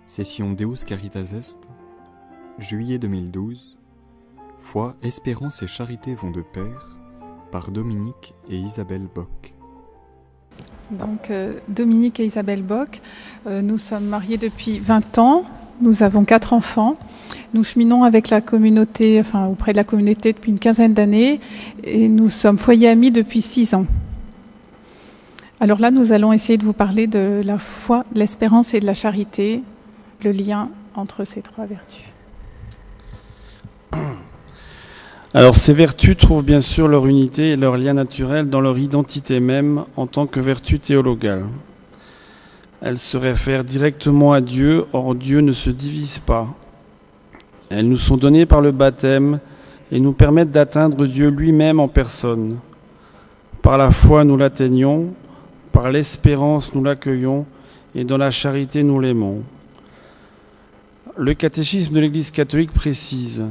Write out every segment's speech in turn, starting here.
Session Deus Caritas Est, juillet 2012. Foi, espérance et charité vont de pair, par Dominique et Isabelle Bock. Donc Dominique et Isabelle Bock, nous sommes mariés depuis 20 ans, nous avons 4 enfants. Nous cheminons avec la communauté, auprès de la communauté depuis une quinzaine d'années et nous sommes foyer amis depuis 6 ans. Alors là, nous allons essayer de vous parler de la foi, de l'espérance et de la charité, le lien entre ces 3 vertus. Alors ces vertus trouvent bien sûr leur unité et leur lien naturel dans leur identité même en tant que vertus théologales. Elles se réfèrent directement à Dieu, or Dieu ne se divise pas. Elles nous sont données par le baptême et nous permettent d'atteindre Dieu lui-même en personne. Par la foi, nous l'atteignons, par l'espérance, nous l'accueillons, et dans la charité, nous l'aimons. Le catéchisme de l'Église catholique précise: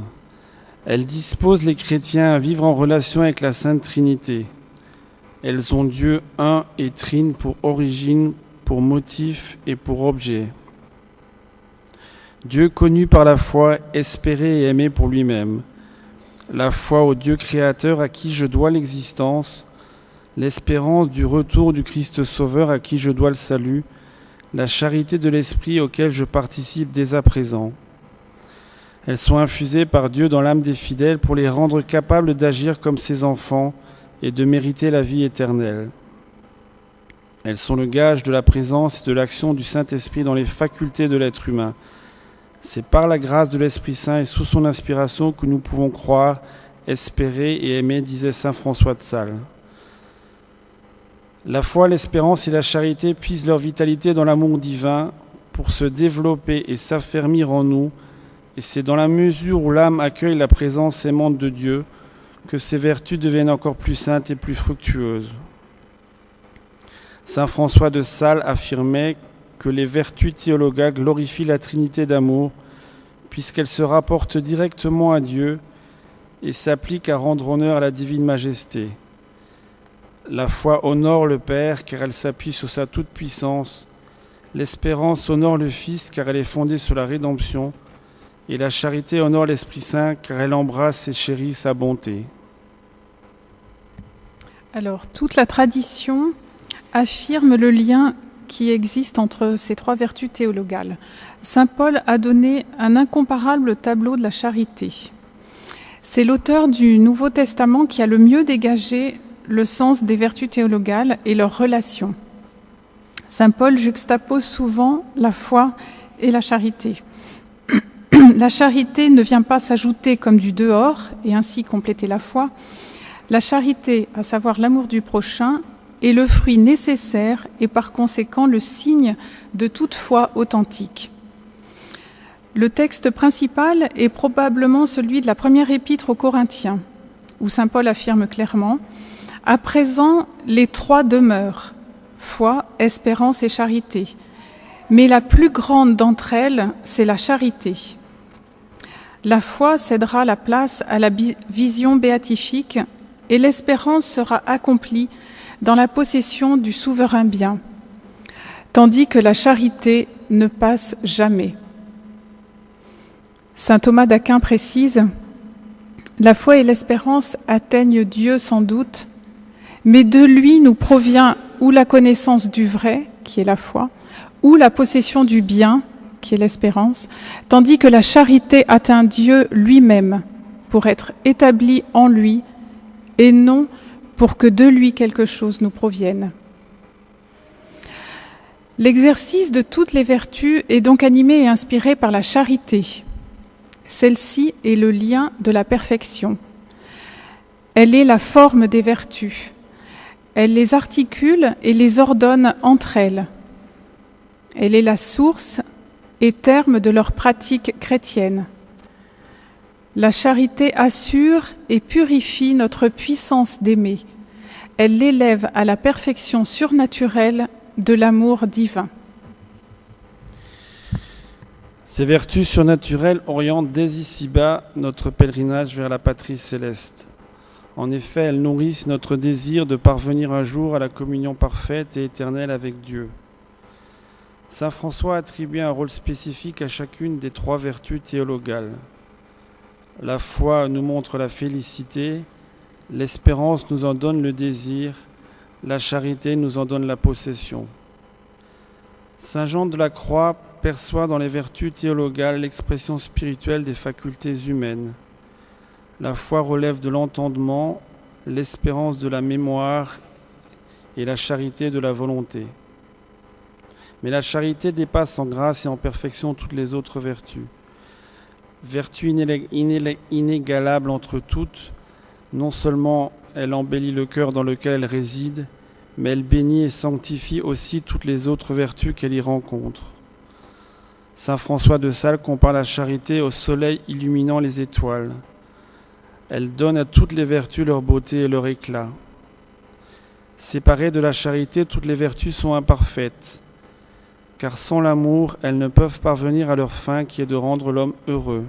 elles disposent les chrétiens à vivre en relation avec la Sainte Trinité. Elles ont Dieu un et trine pour origine, pour motif et pour objet. Dieu connu par la foi, espéré et aimé pour lui-même. La foi au Dieu créateur à qui je dois l'existence, l'espérance du retour du Christ Sauveur à qui je dois le salut, la charité de l'Esprit auquel je participe dès à présent. Elles sont infusées par Dieu dans l'âme des fidèles pour les rendre capables d'agir comme ses enfants et de mériter la vie éternelle. Elles sont le gage de la présence et de l'action du Saint-Esprit dans les facultés de l'être humain. C'est par la grâce de l'Esprit Saint et sous son inspiration que nous pouvons croire, espérer et aimer, disait saint François de Sales. La foi, l'espérance et la charité puisent leur vitalité dans l'amour divin pour se développer et s'affermir en nous, et c'est dans la mesure où l'âme accueille la présence aimante de Dieu que ces vertus deviennent encore plus saintes et plus fructueuses. Saint François de Sales affirmait que les vertus théologales glorifient la Trinité d'amour, puisqu'elles se rapportent directement à Dieu et s'appliquent à rendre honneur à la divine majesté. La foi honore le Père, car elle s'appuie sur sa toute-puissance. L'espérance honore le Fils, car elle est fondée sur la rédemption. Et la charité honore l'Esprit Saint, car elle embrasse et chérit sa bonté. Alors, toute la tradition affirme le lien qui existe entre ces 3 vertus théologales. Saint Paul a donné un incomparable tableau de la charité. C'est l'auteur du Nouveau Testament qui a le mieux dégagé le sens des vertus théologales et leurs relations. Saint Paul juxtapose souvent la foi et la charité. La charité ne vient pas s'ajouter comme du dehors et ainsi compléter la foi. La charité, à savoir l'amour du prochain, est le fruit nécessaire et par conséquent le signe de toute foi authentique. Le texte principal est probablement celui de la première épître aux Corinthiens, où saint Paul affirme clairement: à présent, les 3 demeurent, foi, espérance et charité. Mais la plus grande d'entre elles, c'est la charité. La foi cédera la place à la vision béatifique et l'espérance sera accomplie dans la possession du souverain bien, tandis que la charité ne passe jamais. Saint Thomas d'Aquin précise: la foi et l'espérance atteignent Dieu sans doute, mais de lui nous provient ou la connaissance du vrai, qui est la foi, ou la possession du bien, qui est l'espérance, tandis que la charité atteint Dieu lui-même pour être établie en lui et non pour que de lui quelque chose nous provienne. L'exercice de toutes les vertus est donc animé et inspiré par la charité. Celle-ci est le lien de la perfection. Elle est la forme des vertus. Elle les articule et les ordonne entre elles. Elle est la source et terme de leur pratique chrétienne. La charité assure et purifie notre puissance d'aimer. Elle l'élève à la perfection surnaturelle de l'amour divin. Ces vertus surnaturelles orientent dès ici-bas notre pèlerinage vers la patrie céleste. En effet, elles nourrissent notre désir de parvenir un jour à la communion parfaite et éternelle avec Dieu. Saint François attribuait un rôle spécifique à chacune des 3 vertus théologales. La foi nous montre la félicité, l'espérance nous en donne le désir, la charité nous en donne la possession. Saint Jean de la Croix perçoit dans les vertus théologales l'expression spirituelle des facultés humaines. La foi relève de l'entendement, l'espérance de la mémoire et la charité de la volonté. Mais la charité dépasse en grâce et en perfection toutes les autres vertus. Vertu inégalable entre toutes, non seulement elle embellit le cœur dans lequel elle réside, mais elle bénit et sanctifie aussi toutes les autres vertus qu'elle y rencontre. Saint François de Sales compare la charité au soleil illuminant les étoiles. Elle donne à toutes les vertus leur beauté et leur éclat. Séparées de la charité, toutes les vertus sont imparfaites, car sans l'amour, elles ne peuvent parvenir à leur fin qui est de rendre l'homme heureux.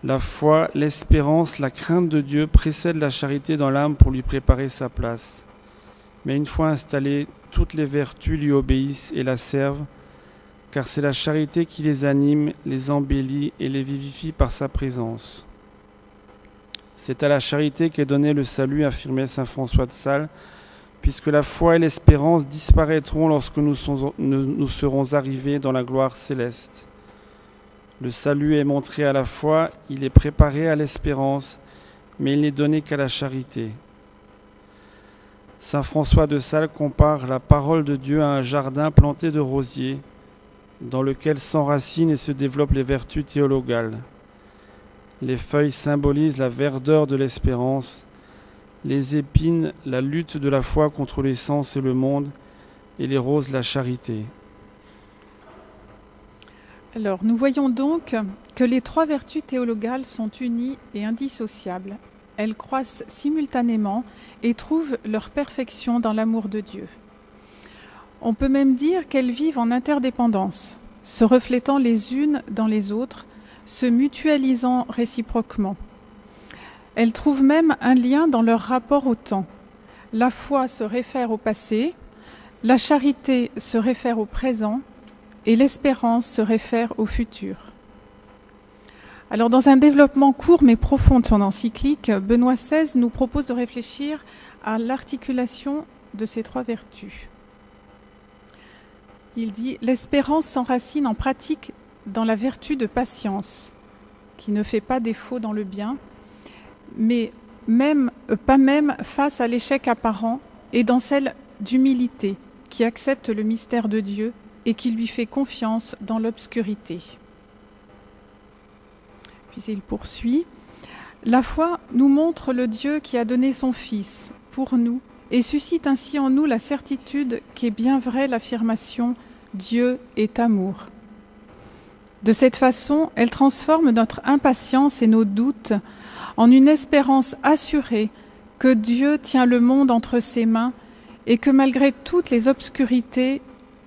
La foi, l'espérance, la crainte de Dieu précèdent la charité dans l'âme pour lui préparer sa place. Mais une fois installées, toutes les vertus lui obéissent et la servent, car c'est la charité qui les anime, les embellit et les vivifie par sa présence. C'est à la charité qu'est donné le salut, affirmait saint François de Sales, puisque la foi et l'espérance disparaîtront lorsque nous serons arrivés dans la gloire céleste. Le salut est montré à la foi, il est préparé à l'espérance, mais il n'est donné qu'à la charité. Saint François de Sales compare la parole de Dieu à un jardin planté de rosiers, dans lequel s'enracinent et se développent les vertus théologales. Les feuilles symbolisent la verdeur de l'espérance, les épines, la lutte de la foi contre les sens et le monde, et les roses, la charité. Alors, nous voyons donc que les 3 vertus théologales sont unies et indissociables. Elles croissent simultanément et trouvent leur perfection dans l'amour de Dieu. On peut même dire qu'elles vivent en interdépendance, se reflétant les unes dans les autres, se mutualisant réciproquement. Elles trouvent même un lien dans leur rapport au temps. La foi se réfère au passé, la charité se réfère au présent et l'espérance se réfère au futur. Alors, dans un développement court mais profond de son encyclique, Benoît XVI nous propose de réfléchir à l'articulation de ces 3 vertus. Il dit « L'espérance s'enracine en pratique dans la vertu de patience, qui ne fait pas défaut dans le bien, mais pas même face à l'échec apparent, et dans celle d'humilité, qui accepte le mystère de Dieu et qui lui fait confiance dans l'obscurité. » Puis il poursuit. La foi nous montre le Dieu qui a donné son Fils pour nous et suscite ainsi en nous la certitude qu'est bien vraie l'affirmation « Dieu est amour ». De cette façon, elle transforme notre impatience et nos doutes en une espérance assurée que Dieu tient le monde entre ses mains et que malgré toutes les obscurités,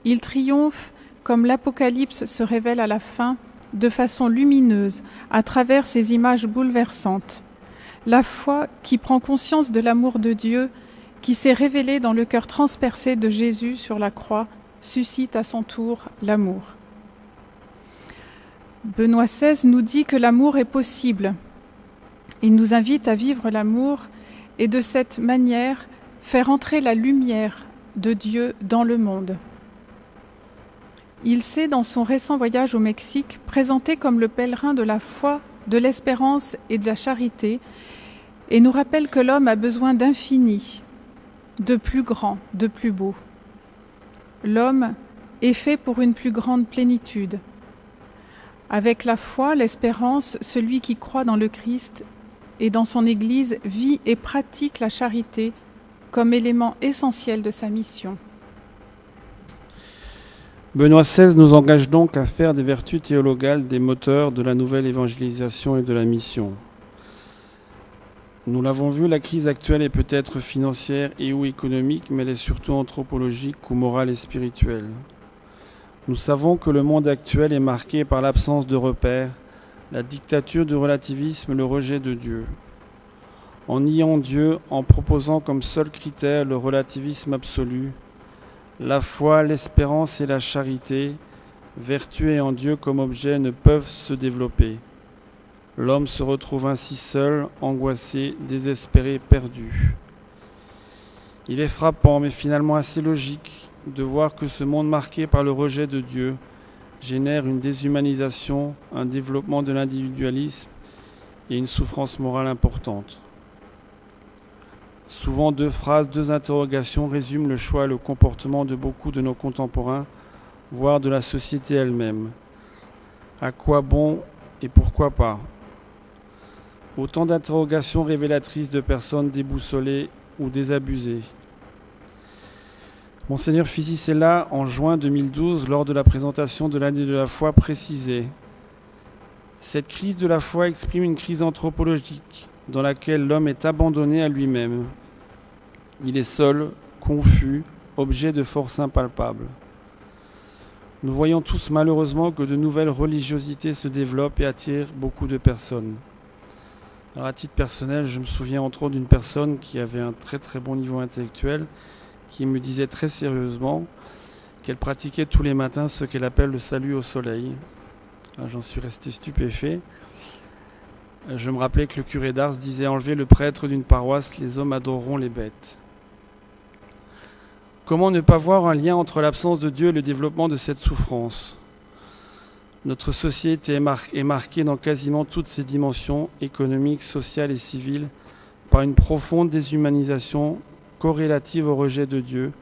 il triomphe comme l'Apocalypse se révèle à la fin de façon lumineuse à travers ces images bouleversantes. La foi qui prend conscience de l'amour de Dieu qui s'est révélé dans le cœur transpercé de Jésus sur la croix suscite à son tour l'amour. Benoît XVI nous dit que l'amour est possible. Il nous invite à vivre l'amour et de cette manière faire entrer la lumière de Dieu dans le monde. Il s'est, dans son récent voyage au Mexique, présenté comme le pèlerin de la foi, de l'espérance et de la charité, et nous rappelle que l'homme a besoin d'infini, de plus grand, de plus beau. L'homme est fait pour une plus grande plénitude. Avec la foi, l'espérance, celui qui croit dans le Christ et dans son Église vit et pratique la charité comme élément essentiel de sa mission. Benoît XVI nous engage donc à faire des vertus théologales des moteurs de la nouvelle évangélisation et de la mission. Nous l'avons vu, la crise actuelle est peut-être financière et ou économique, mais elle est surtout anthropologique ou morale et spirituelle. Nous savons que le monde actuel est marqué par l'absence de repères, la dictature du relativisme, le rejet de Dieu. En niant Dieu, en proposant comme seul critère le relativisme absolu, La foi, l'espérance et la charité, vertu et en Dieu comme objet, ne peuvent se développer. L'homme se retrouve ainsi seul, angoissé, désespéré, perdu. Il est frappant, mais finalement assez logique, de voir que ce monde marqué par le rejet de Dieu génère une déshumanisation, un développement de l'individualisme et une souffrance morale importante. Souvent, 2 phrases, 2 interrogations résument le choix et le comportement de beaucoup de nos contemporains, voire de la société elle-même. À quoi bon et pourquoi pas ? Autant d'interrogations révélatrices de personnes déboussolées ou désabusées. Monseigneur Fisicella, en juin 2012, lors de la présentation de l'année de la foi, précisait « Cette crise de la foi exprime une crise anthropologique dans laquelle l'homme est abandonné à lui-même. Il est seul, confus, objet de forces impalpables. Nous voyons tous malheureusement que de nouvelles religiosités se développent et attirent beaucoup de personnes. Alors, à titre personnel, je me souviens entre autres d'une personne qui avait un très très bon niveau intellectuel, qui me disait très sérieusement qu'elle pratiquait tous les matins ce qu'elle appelle le salut au soleil. Alors, j'en suis resté stupéfait. Je me rappelais que le curé d'Ars disait « Enlevez le prêtre d'une paroisse, les hommes adoreront les bêtes ». Comment ne pas voir un lien entre l'absence de Dieu et le développement de cette souffrance ? Notre société est marquée dans quasiment toutes ses dimensions, économiques, sociales et civiles, par une profonde déshumanisation corrélative au rejet de Dieu,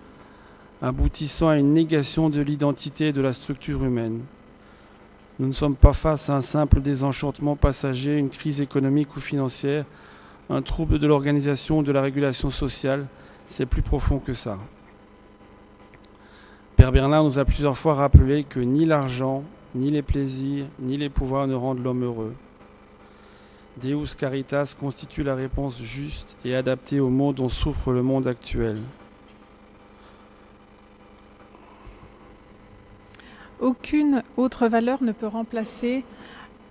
aboutissant à une négation de l'identité et de la structure humaine. Nous ne sommes pas face à un simple désenchantement passager, une crise économique ou financière, un trouble de l'organisation ou de la régulation sociale, c'est plus profond que ça. Père Bernard nous a plusieurs fois rappelé que ni l'argent, ni les plaisirs, ni les pouvoirs ne rendent l'homme heureux. Deus Caritas constitue la réponse juste et adaptée aux maux dont souffre le monde actuel. Aucune autre valeur ne peut remplacer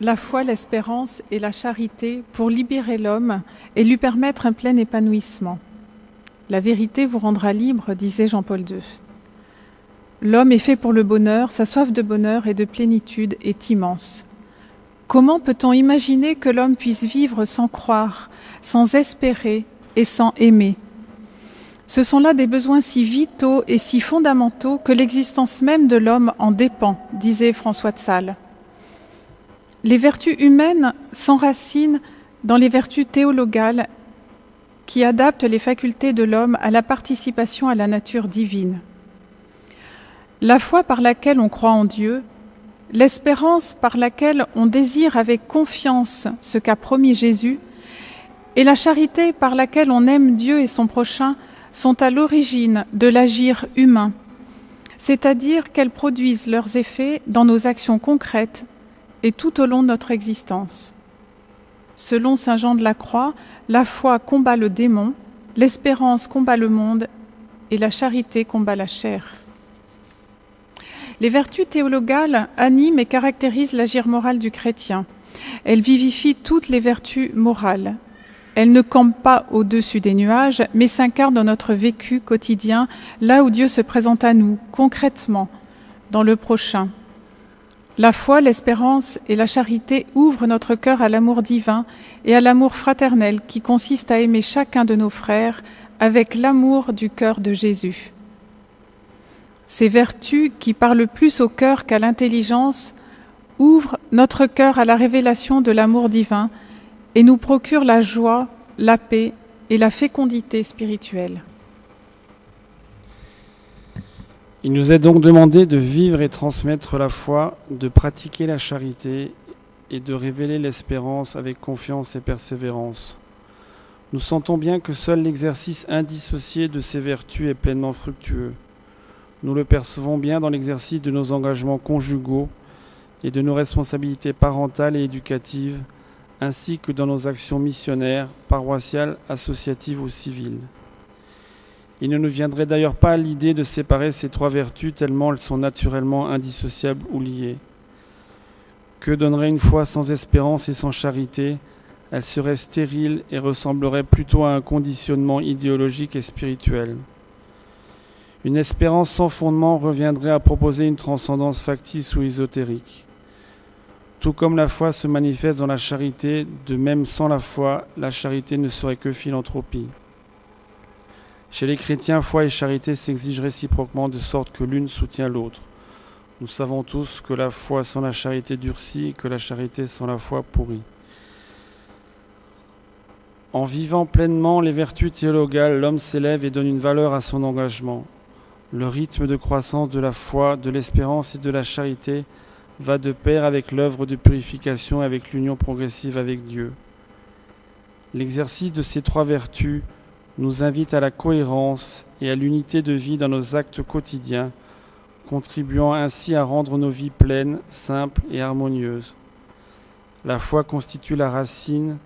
la foi, l'espérance et la charité pour libérer l'homme et lui permettre un plein épanouissement. La vérité vous rendra libre, disait Jean-Paul II. L'homme est fait pour le bonheur, sa soif de bonheur et de plénitude est immense. Comment peut-on imaginer que l'homme puisse vivre sans croire, sans espérer et sans aimer ? Ce sont là des besoins si vitaux et si fondamentaux que l'existence même de l'homme en dépend, disait François de Sales. Les vertus humaines s'enracinent dans les vertus théologales qui adaptent les facultés de l'homme à la participation à la nature divine. La foi par laquelle on croit en Dieu, l'espérance par laquelle on désire avec confiance ce qu'a promis Jésus, et la charité par laquelle on aime Dieu et son prochain sont à l'origine de l'agir humain, c'est-à-dire qu'elles produisent leurs effets dans nos actions concrètes et tout au long de notre existence. Selon saint Jean de la Croix, la foi combat le démon, l'espérance combat le monde et la charité combat la chair. Les vertus théologales animent et caractérisent l'agir moral du chrétien. Elles vivifient toutes les vertus morales. Elles ne campent pas au-dessus des nuages, mais s'incarnent dans notre vécu quotidien, là où Dieu se présente à nous, concrètement, dans le prochain. La foi, l'espérance et la charité ouvrent notre cœur à l'amour divin et à l'amour fraternel qui consiste à aimer chacun de nos frères avec l'amour du cœur de Jésus. Ces vertus qui parlent plus au cœur qu'à l'intelligence ouvrent notre cœur à la révélation de l'amour divin et nous procurent la joie, la paix et la fécondité spirituelle. Il nous est donc demandé de vivre et transmettre la foi, de pratiquer la charité et de révéler l'espérance avec confiance et persévérance. Nous sentons bien que seul l'exercice indissocié de ces vertus est pleinement fructueux. Nous le percevons bien dans l'exercice de nos engagements conjugaux et de nos responsabilités parentales et éducatives, ainsi que dans nos actions missionnaires, paroissiales, associatives ou civiles. Il ne nous viendrait d'ailleurs pas à l'idée de séparer ces 3 vertus tellement elles sont naturellement indissociables ou liées. Que donnerait une foi sans espérance et sans charité ? Elle serait stérile et ressemblerait plutôt à un conditionnement idéologique et spirituel. Une espérance sans fondement reviendrait à proposer une transcendance factice ou ésotérique. Tout comme la foi se manifeste dans la charité, de même sans la foi, la charité ne serait que philanthropie. Chez les chrétiens, foi et charité s'exigent réciproquement de sorte que l'une soutient l'autre. Nous savons tous que la foi sans la charité durcit et que la charité sans la foi pourrit. En vivant pleinement les vertus théologales, l'homme s'élève et donne une valeur à son engagement. Le rythme de croissance de la foi, de l'espérance et de la charité va de pair avec l'œuvre de purification et avec l'union progressive avec Dieu. L'exercice de ces trois vertus nous invite à la cohérence et à l'unité de vie dans nos actes quotidiens, contribuant ainsi à rendre nos vies pleines, simples et harmonieuses. La foi constitue la racine,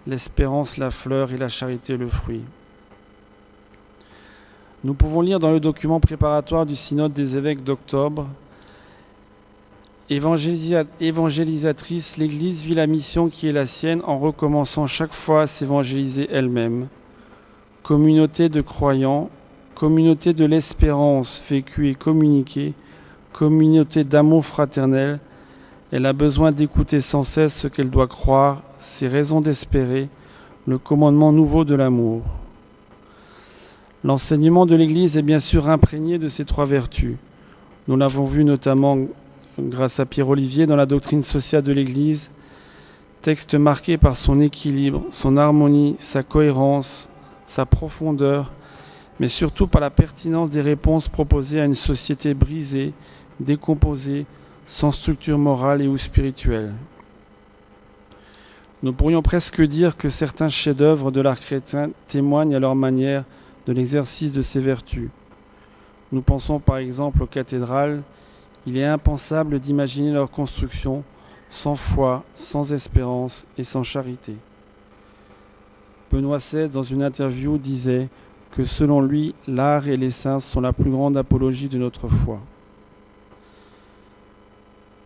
l'espérance la fleur et la charité le fruit. Nous pouvons lire dans le document préparatoire du synode des évêques d'octobre: évangélisatrice, l'Église vit la mission qui est la sienne en recommençant chaque fois à s'évangéliser elle-même. Communauté de croyants, communauté de l'espérance vécue et communiquée, communauté d'amour fraternel, elle a besoin d'écouter sans cesse ce qu'elle doit croire, ses raisons d'espérer, le commandement nouveau de l'amour. L'enseignement de l'Église est bien sûr imprégné de ces trois vertus. Nous l'avons vu notamment grâce à Pierre-Olivier dans la doctrine sociale de l'Église, texte marqué par son équilibre, son harmonie, sa cohérence, sa profondeur, mais surtout par la pertinence des réponses proposées à une société brisée, décomposée, sans structure morale et ou spirituelle. Nous pourrions presque dire que certains chefs-d'œuvre de l'art chrétien témoignent à leur manière de l'exercice de ces vertus. Nous pensons par exemple aux cathédrales. Il est impensable d'imaginer leur construction sans foi, sans espérance et sans charité. Benoît XVI, dans une interview, disait que selon lui, l'art et les saints sont la plus grande apologie de notre foi.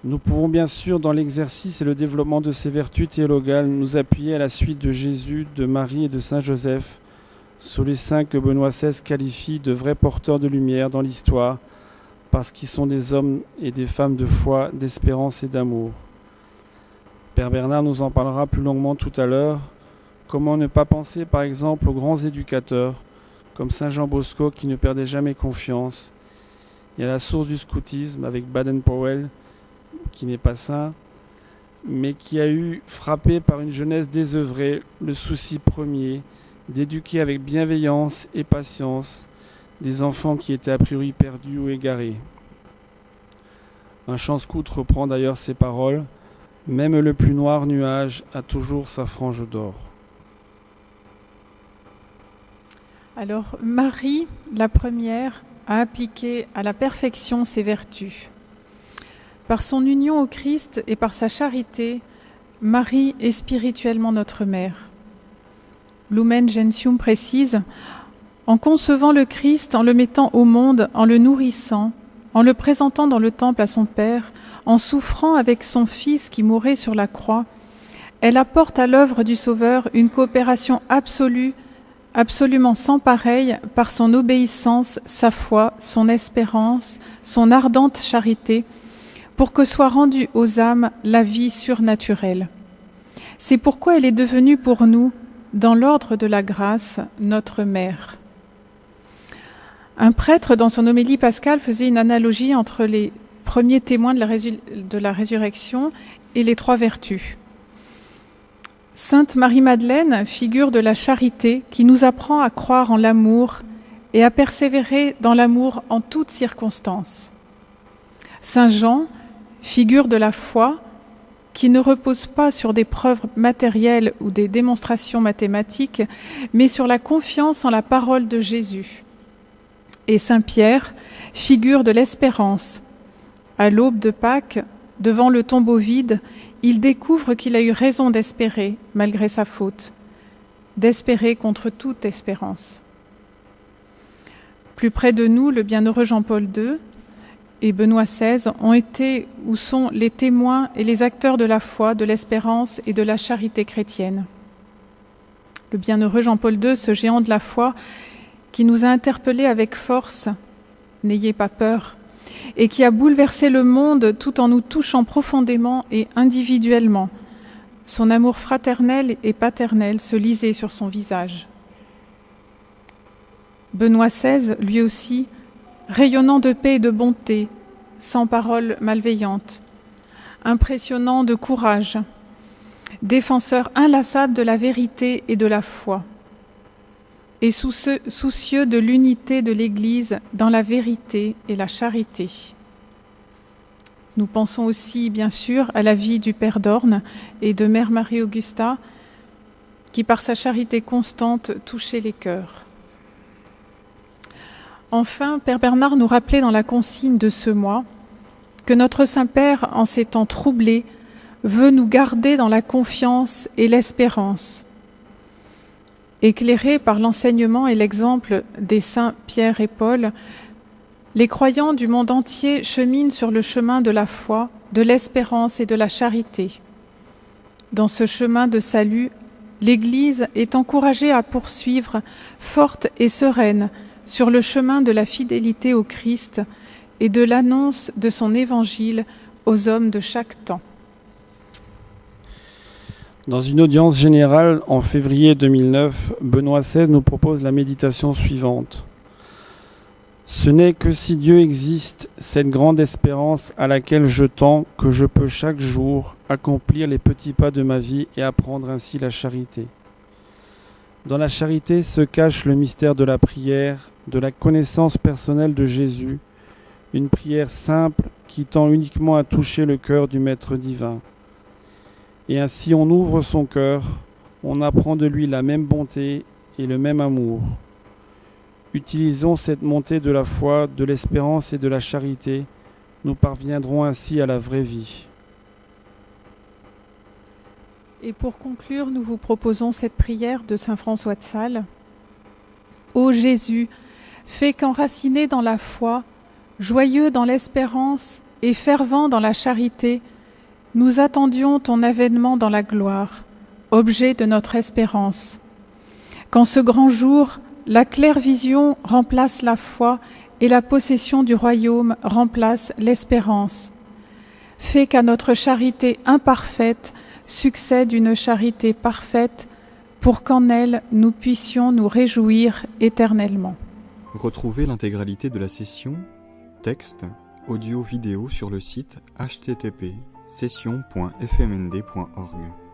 Nous pouvons bien sûr, dans l'exercice et le développement de ces vertus théologales, nous appuyer à la suite de Jésus, de Marie et de Saint Joseph, sur les saints que Benoît XVI qualifie de vrais porteurs de lumière dans l'histoire, parce qu'ils sont des hommes et des femmes de foi, d'espérance et d'amour. Père Bernard nous en parlera plus longuement tout à l'heure. Comment ne pas penser par exemple aux grands éducateurs, comme Saint Jean Bosco qui ne perdait jamais confiance, et à la source du scoutisme avec Baden-Powell, qui n'est pas saint, mais qui a eu, frappé par une jeunesse désœuvrée, le souci premier d'éduquer avec bienveillance et patience des enfants qui étaient a priori perdus ou égarés. Un chant scout reprend d'ailleurs ces paroles: « Même le plus noir nuage a toujours sa frange d'or ». Alors, Marie, la première, a appliqué à la perfection ses vertus. Par son union au Christ et par sa charité, Marie est spirituellement notre mère. Lumen Gentium précise: en concevant le Christ, en le mettant au monde, en le nourrissant, en le présentant dans le temple à son Père, en souffrant avec son Fils qui mourait sur la croix, elle apporte à l'œuvre du Sauveur une coopération absolue, absolument sans pareille, par son obéissance, sa foi, son espérance, son ardente charité, pour que soit rendue aux âmes la vie surnaturelle. C'est pourquoi elle est devenue pour nous, dans l'ordre de la grâce, notre mère. Un prêtre, dans son homélie pascale, faisait une analogie entre les premiers témoins de la résurrection et les trois vertus. Sainte Marie-Madeleine, figure de la charité qui nous apprend à croire en l'amour et à persévérer dans l'amour en toutes circonstances. Saint Jean, figure de la foi qui ne repose pas sur des preuves matérielles ou des démonstrations mathématiques, mais sur la confiance en la parole de Jésus. Et Saint Pierre, figure de l'espérance. À l'aube de Pâques, devant le tombeau vide, il découvre qu'il a eu raison d'espérer, malgré sa faute, d'espérer contre toute espérance. Plus près de nous, le bienheureux Jean-Paul II et Benoît XVI ont été ou sont les témoins et les acteurs de la foi, de l'espérance et de la charité chrétienne. Le bienheureux Jean-Paul II, ce géant de la foi, qui nous a interpellés avec force N'ayez pas peur, et qui a bouleversé le monde tout en nous touchant profondément et individuellement. Son amour fraternel et paternel se lisait sur son visage. Benoît XVI, lui aussi, rayonnant de paix et de bonté, sans paroles malveillantes, impressionnant de courage, défenseur inlassable de la vérité et de la foi, et soucieux de l'unité de l'Église dans la vérité et la charité. Nous pensons aussi, bien sûr, à la vie du Père d'Orne et de Mère Marie-Augusta, qui, par sa charité constante, touchait les cœurs. Enfin, Père Bernard nous rappelait dans la consigne de ce mois que notre Saint-Père, en ces temps troublés, veut nous garder dans la confiance et l'espérance. Éclairés par l'enseignement et l'exemple des saints Pierre et Paul, les croyants du monde entier cheminent sur le chemin de la foi, de l'espérance et de la charité. Dans ce chemin de salut, l'Église est encouragée à poursuivre, forte et sereine, sur le chemin de la fidélité au Christ et de l'annonce de son évangile aux hommes de chaque temps. Dans une audience générale en février 2009, Benoît XVI nous propose la méditation suivante. Ce n'est que si Dieu existe, cette grande espérance à laquelle je tends, que je peux chaque jour accomplir les petits pas de ma vie et apprendre ainsi la charité. Dans la charité se cache le mystère de la prière, de la connaissance personnelle de Jésus, une prière simple qui tend uniquement à toucher le cœur du Maître divin. Et ainsi on ouvre son cœur, on apprend de lui la même bonté et le même amour. Utilisons cette montée de la foi, de l'espérance et de la charité, nous parviendrons ainsi à la vraie vie. Et pour conclure, nous vous proposons cette prière de saint François de Sales. Ô Jésus, fais qu'enracinés dans la foi, joyeux dans l'espérance et fervents dans la charité, nous attendions ton avènement dans la gloire, objet de notre espérance. Qu'en ce grand jour, la claire vision remplace la foi et la possession du royaume remplace l'espérance. Fais qu'à notre charité imparfaite succède une charité parfaite, pour qu'en elle nous puissions nous réjouir éternellement. Retrouvez l'intégralité de la session, texte, audio, vidéo sur le site http://session.fmnd.org.